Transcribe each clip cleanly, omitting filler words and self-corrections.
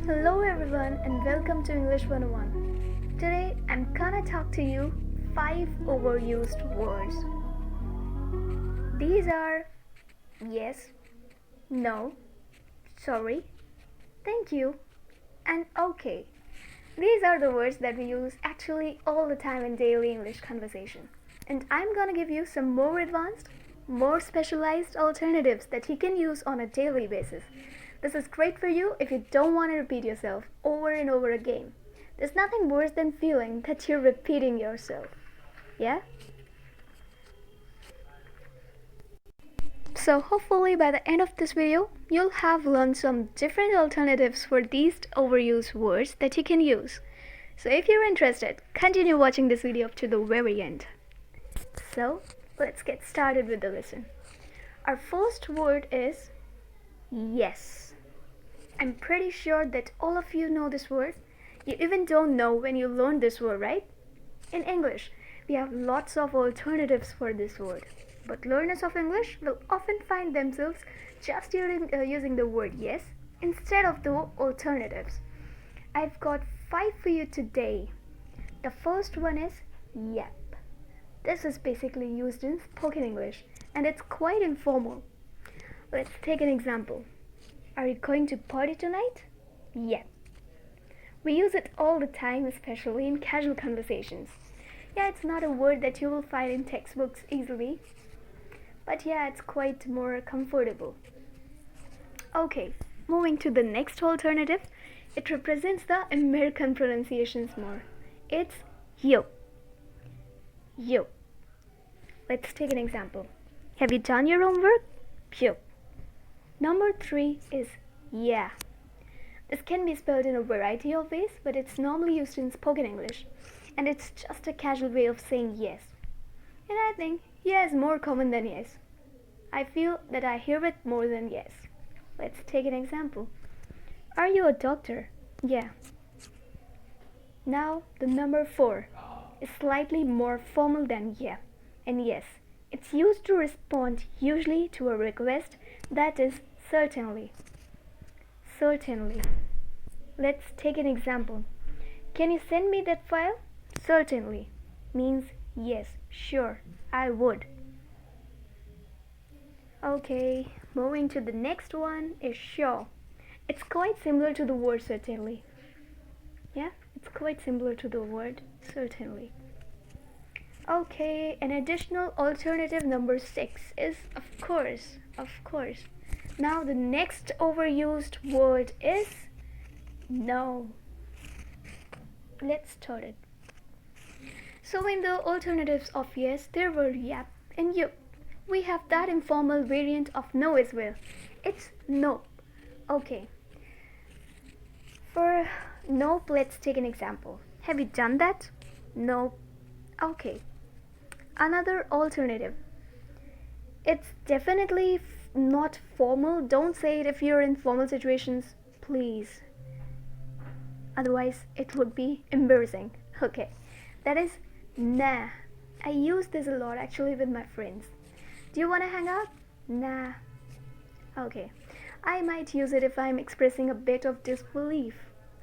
Hello everyone and welcome to English 101. Today I'm gonna talk to you 5 overused words. These are yes, no, sorry, thank you, and okay. These are the words that we use actually all the time in daily English conversation. And I'm gonna give you some more advanced, more specialized alternatives that you can use on a daily basis. This is great for you if you don't want to repeat yourself over and over again. There's nothing worse than feeling that you're repeating yourself. Yeah? So hopefully by the end of this video, you'll have learned some different alternatives for these overused words that you can use. So if you're interested, continue watching this video up to the very end. So let's get started with the lesson. Our first word is yes. I'm pretty sure that all of you know this word. You even don't know when you learned this word, right? In English, we have lots of alternatives for this word. But learners of English will often find themselves just using the word yes instead of the alternatives. I've got 5 for you today. The first one is yep. This is basically used in spoken English and it's quite informal. Let's take an example. Are you going to party tonight? Yep. We use it all the time, especially in casual conversations. Yeah, it's not a word that you will find in textbooks easily. But yeah, it's quite more comfortable. Okay, moving to the next alternative. It represents the American pronunciations more. It's yo. Yo. Let's take an example. Have you done your homework? Yo. Number 3 is yeah. This can be spelled in a variety of ways, but it's normally used in spoken English. And it's just a casual way of saying yes. And I think yeah is more common than yes. I feel that I hear it more than yes. Let's take an example. Are you a doctor? Yeah. Now the number 4 is slightly more formal than yeah. And yes, it's used to respond usually to a request that is certainly. Certainly. Let's take an example. Can you send me that file? Certainly means yes, sure, I would. Okay, moving to the next one is sure. It's quite similar to the word certainly. Yeah, it's quite similar to the word certainly. Okay, an additional alternative number 6 is of course. Now the next overused word is no. Let's start it. So in the alternatives of yes, there were yep and yup. We have that informal variant of no as well. It's nope. Okay. For nope, let's take an example. Have you done that? Nope. Okay. Another alternative. It's definitely not formal. Don't say it if you're in formal situations, please. Otherwise, it would be embarrassing. Okay. That is nah. I use this a lot actually with my friends. Do you want to hang out? Nah. Okay. I might use it if I'm expressing a bit of disbelief.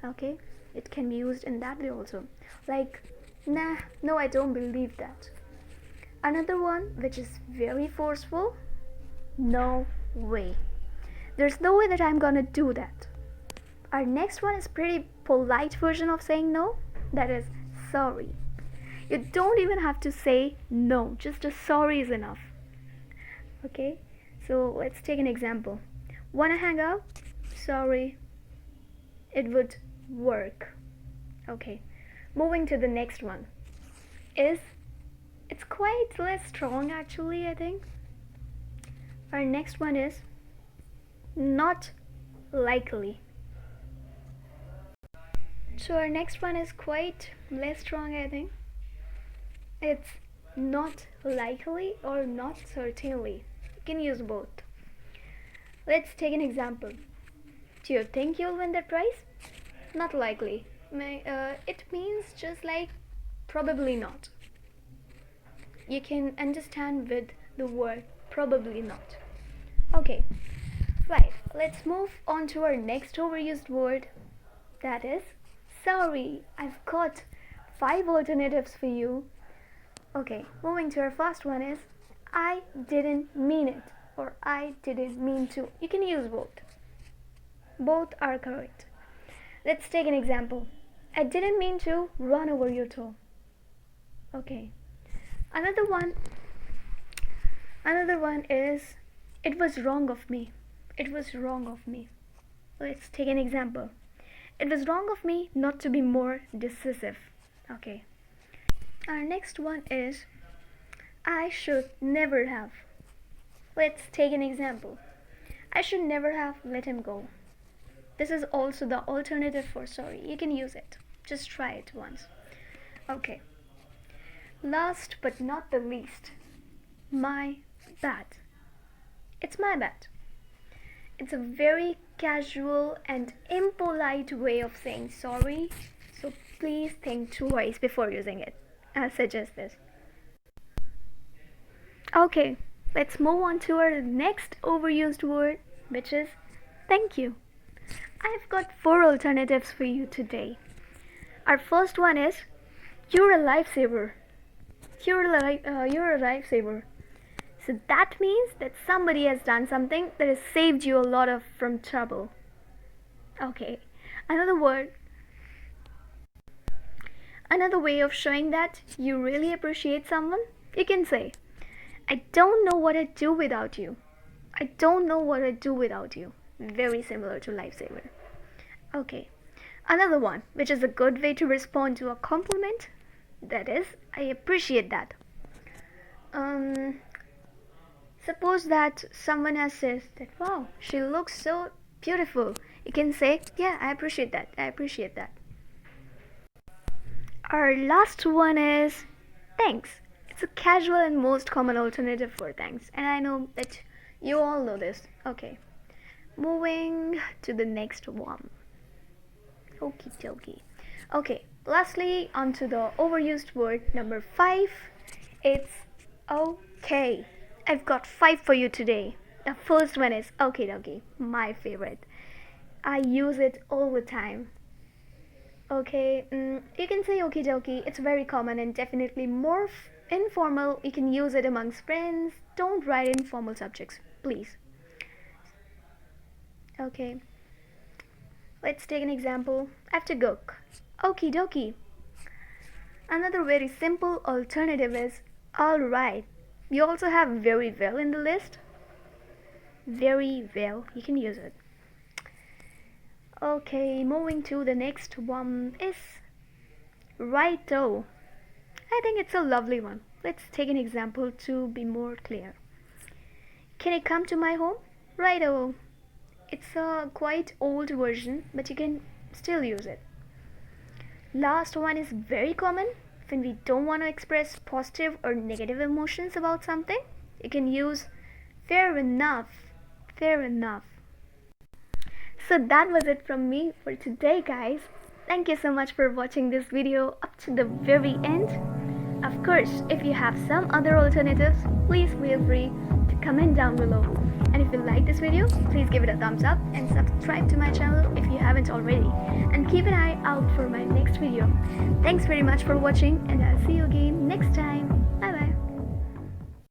Okay. It can be used in that way also. Like, nah, no, I don't believe that. Another one which is very forceful. No way. There's no way that I'm gonna do that. Our next one is pretty polite version of saying no. That is sorry. You don't even have to say no. Just a sorry is enough. Okay, so let's take an example. Wanna hang out? Sorry. It would work. Okay, moving to the next one is it's quite less strong actually, I think. Our next one is not likely. So our next one is quite less strong, I think. It's not likely or not certainly. You can use both. Let's take an example. Do you think you'll win that prize? Not likely. It means just like probably not. You can understand with the word probably not. Okay, 5. Let's move on to our next overused word, That is, sorry. I've got 5 alternatives for you. Okay, moving to our first one is I didn't mean it or I didn't mean to. You can use both. Both are correct. Let's take an example. I didn't mean to run over your toe. Okay. Another one is it was wrong of me. It was wrong of me. Let's take an example. It was wrong of me not to be more decisive. Okay. Our next one is I should never have. Let's take an example. I should never have let him go. This is also the alternative for sorry. You can use it. Just try it once. Okay. Last but not the least, my bad. It's my bad. It's a very casual and impolite way of saying sorry, so please think twice before using it. I suggest this. Okay, let's move on to our next overused word, which is thank you. I've got 4 alternatives for you today. Our first one is you're a lifesaver. You're a lifesaver. So that means that somebody has done something that has saved you a lot of from trouble. Okay. Another way of showing that you really appreciate someone, you can say, I don't know what I'd do without you. I don't know what I'd do without you. Very similar to lifesaver. Okay. Another one, which is a good way to respond to a compliment, that is, I appreciate that. Suppose that someone has said that, wow, she looks so beautiful. You can say, yeah, I appreciate that. I appreciate that. Our last one is thanks. It's a casual and most common alternative for thanks. And I know that you all know this. Okay. Moving to the next one. Okie dokie. Okay. Lastly, onto the overused word number 5. It's okay. I've got 5 for you today. The first one is okay dokie, my favorite. I use it all the time. Okay, you can say okay dokie. It's very common and definitely more informal. You can use it amongst friends. Don't write informal subjects, please. Okay. Let's take an example. I have to go. Okie dokie. Another very simple alternative is alright. We also have very well in the list. Very well. You can use it. Okay, moving to the next one is righto. I think it's a lovely one. Let's take an example to be more clear. Can you come to my home? Righto. It's a quite old version, but you can still use it. Last one is very common. When we don't want to express positive or negative emotions about something, you can use fair enough. Fair enough. So that was it from me for today, guys. Thank you so much for watching this video up to the very end. Of course, if you have some other alternatives, please feel free to comment down below. And if you like this video, please give it a thumbs up and subscribe to my channel if you haven't already. And keep an eye out for my next video. Thanks very much for watching, and I'll see you again next time.